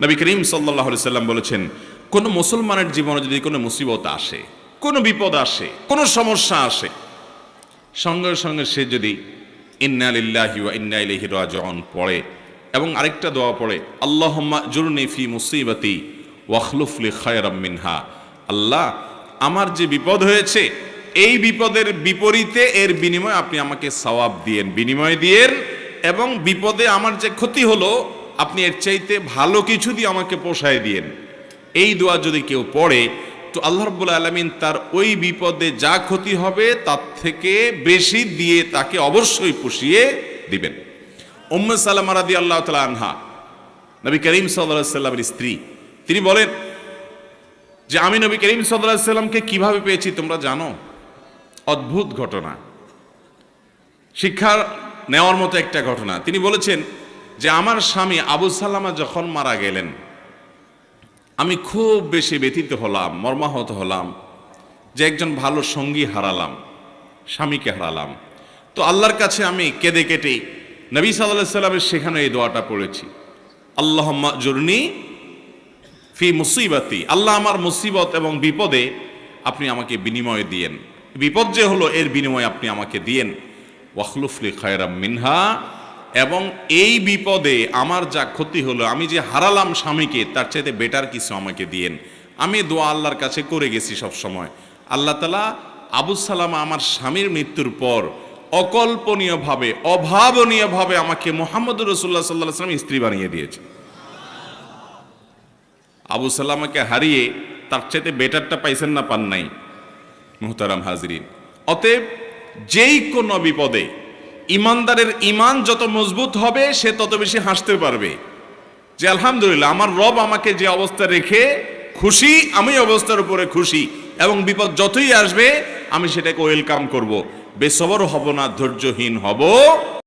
নবী করিম সাল্লাল্লাহু আলাইহি সাল্লাম বলেছেন, কোন মুসলমানের জীবনে যদি কোনো মুসিবত আসে, কোনো বিপদ আসে, কোনো সমস্যা আসে, সঙ্গে সঙ্গে সে যদি ইন্না লিল্লাহি ওয়া ইন্না ইলাইহি রাজিউন পড়ে এবং আরেকটা দোয়া পড়ে, আল্লাহুম্মা জুরনি ফি মুসিবাতি ওয়াখলুফ লি খায়রাম মিনহা, আল্লাহ আমার যে বিপদ হয়েছে এই বিপদের বিপরীতে এর বিনিময়ে আপনি আমাকে সওয়াব দিয়েন, বিনিময় দিয়েন, এবং বিপদে আমার যে ক্ষতি হলো আপনি এর চাইতে ভালো কিছু দিয়ে আমাকে পোষায় দিয়েন। এই দোয়া যদি কেউ পড়ে তো আল্লাহ রাব্বুল আলামিন তার ওই বিপদে যা ক্ষতি হবে তার থেকে বেশি দিয়ে তাকে অবশ্যই পুষিয়ে দিবেন। উম্মে সালামা রাদিয়াল্লাহু তাআলা আনহা, নবী করিম সাল্লাল্লাহু আলাইহি সাল্লামের স্ত্রী, তিনি বলেন যে আমি নবী করিম সাল্লাল্লাহু আলাইহি সাল্লামকে কিভাবে পেয়েছি তোমরা জানো? অদ্ভুত ঘটনা, শিক্ষা নেওয়ার মতো একটা ঘটনা। তিনি বলেছেন যে আমার স্বামী আবু সালামা যখন মারা গেলেন আমি খুব বেশি ব্যথিত হলাম, মর্মাহত হলাম যে একজন ভালো সঙ্গী হারালাম, স্বামীকে হারালাম। তো আল্লাহর কাছে আমি কেঁদে কেটে নবী সাল্লাল্লাহু আলাইহি সাল্লামের সেখানে এই দোয়াটা পড়েছি, আল্লাহুম্মা জুরনি ফি মুসিবাতি, আল্লাহ আমার মুসিবত এবং বিপদে আপনি আমাকে বিনিময় দিয়েন, বিপদ যে হলো এর বিনিময়ে আপনি আমাকে দিয়েন, ওয়াখলুফ লি খায়রাম মিনহা, এবং এই বিপদে আমার যা ক্ষতি হলো, আমি যে হারালাম স্বামীকে, তার চাইতে বেটার কিছু আমাকে দিয়েন। আমি দোয়া আল্লাহর কাছে করে গেছি সব সময়। আল্লাহ তাআলা আবু সালামা আমার স্বামীর মৃত্যুর পর অকল্পনীয়ভাবে, অভাবনীয়ভাবে আমাকে মুহাম্মদুর রাসূলুল্লাহ সাল্লাল্লাহু আলাইহি ওয়াসাল্লাম স্ত্রী বানিয়ে দিয়েছে। আবু সালামাকে হারিয়ে তার চাইতে বেটারটা পাইছেন না, পান নাই? মুহতারাম হাজরিন, অতএব যেই কোনো বিপদে ইমানদারের ইমান যত মজবুত হবে সে তত বেশি হাসতে পারবে যে আলহামদুলিল্লাহ আমার রব আমাকে যে অবস্থা রেখে খুশি, আমি অবস্থার উপরে খুশি, এবং বিপদ যতই আসবে আমি সেটাকে ওয়েলকাম করব, বেসবর হব না, ধৈর্যহীন হব